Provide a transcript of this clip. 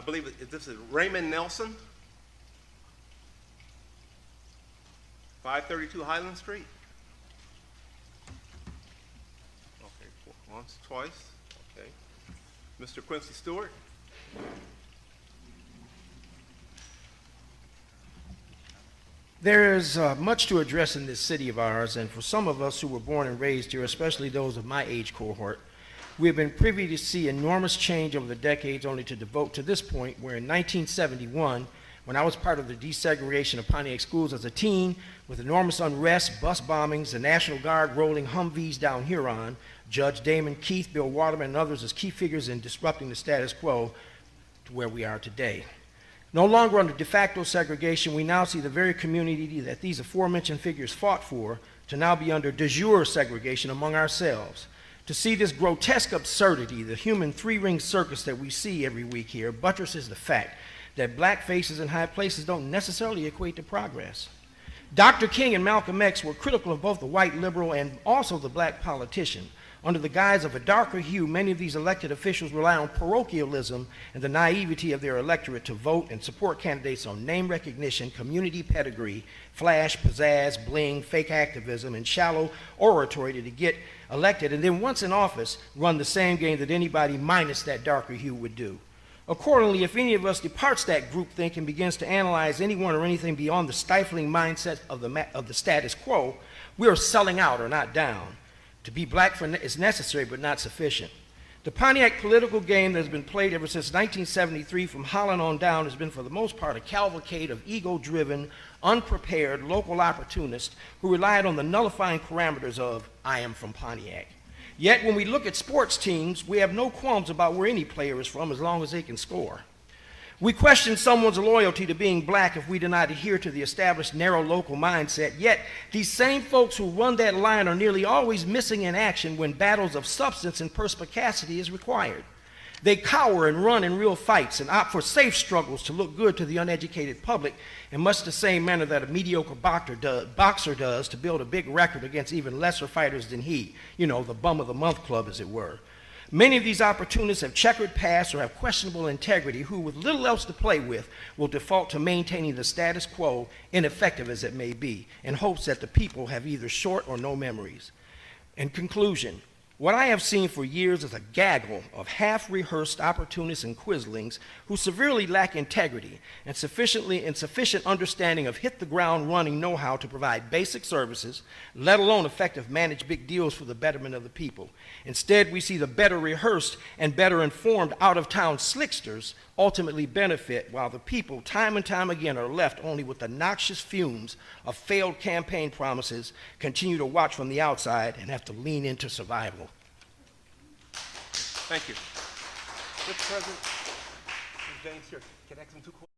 believe this is Raymond Nelson, 532 Highland Street. Okay, once, twice. Okay. Mr. Quincy Stewart. There is much to address in this city of ours, and for some of us who were born and raised here, especially those of my age cohort, we have been privy to see enormous change over the decades, only to devote to this point where in 1971, when I was part of the desegregation of Pontiac schools as a teen, with enormous unrest, bus bombings, the National Guard rolling Humvees down Huron, Judge Damon Keith, Bill Waterman, and others as key figures in disrupting the status quo to where we are today. No longer under de facto segregation, we now see the very community that these aforementioned figures fought for to now be under de jure segregation among ourselves. To see this grotesque absurdity, the human three-ring circus that we see every week here, buttresses the fact that black faces in high places don't necessarily equate to progress. Dr. King and Malcolm X were critical of both the white liberal and also the black politician. Under the guise of a darker hue, many of these elected officials rely on parochialism and the naivety of their electorate to vote and support candidates on name recognition, community pedigree, flash, pizzazz, bling, fake activism, and shallow oratory to get elected, and then once in office, run the same game that anybody minus that darker hue would do. Accordingly, if any of us departs that groupthink and begins to analyze anyone or anything beyond the stifling mindset of the status quo, we are selling out or not down. To be black is necessary but not sufficient. The Pontiac political game that has been played ever since 1973 from Holland on down has been for the most part a cavalcade of ego-driven, unprepared local opportunists who relied on the nullifying parameters of, I am from Pontiac. Yet when we look at sports teams, we have no qualms about where any player is from as long as they can score. We question someone's loyalty to being black if we do not adhere to the established narrow local mindset, yet these same folks who run that line are nearly always missing in action when battles of substance and perspicacity is required. They cower and run in real fights and opt for safe struggles to look good to the uneducated public in much the same manner that a mediocre boxer does to build a big record against even lesser fighters than he, you know, the bum of the month club, as it were. Many of these opportunists have checkered pasts or have questionable integrity who, with little else to play with, will default to maintaining the status quo, ineffective as it may be, in hopes that the people have either short or no memories. In conclusion, what I have seen for years is a gaggle of half-rehearsed opportunists and quislings who severely lack integrity and insufficient understanding of hit-the-ground-running know-how to provide basic services, let alone effective manage big deals for the betterment of the people. Instead, we see the better-rehearsed and better-informed out-of-town slicksters ultimately benefit, while the people, time and time again, are left only with the noxious fumes of failed campaign promises, continue to watch from the outside, and have to lean into survival. Thank you. Mr. President, James here. Can I ask him two questions?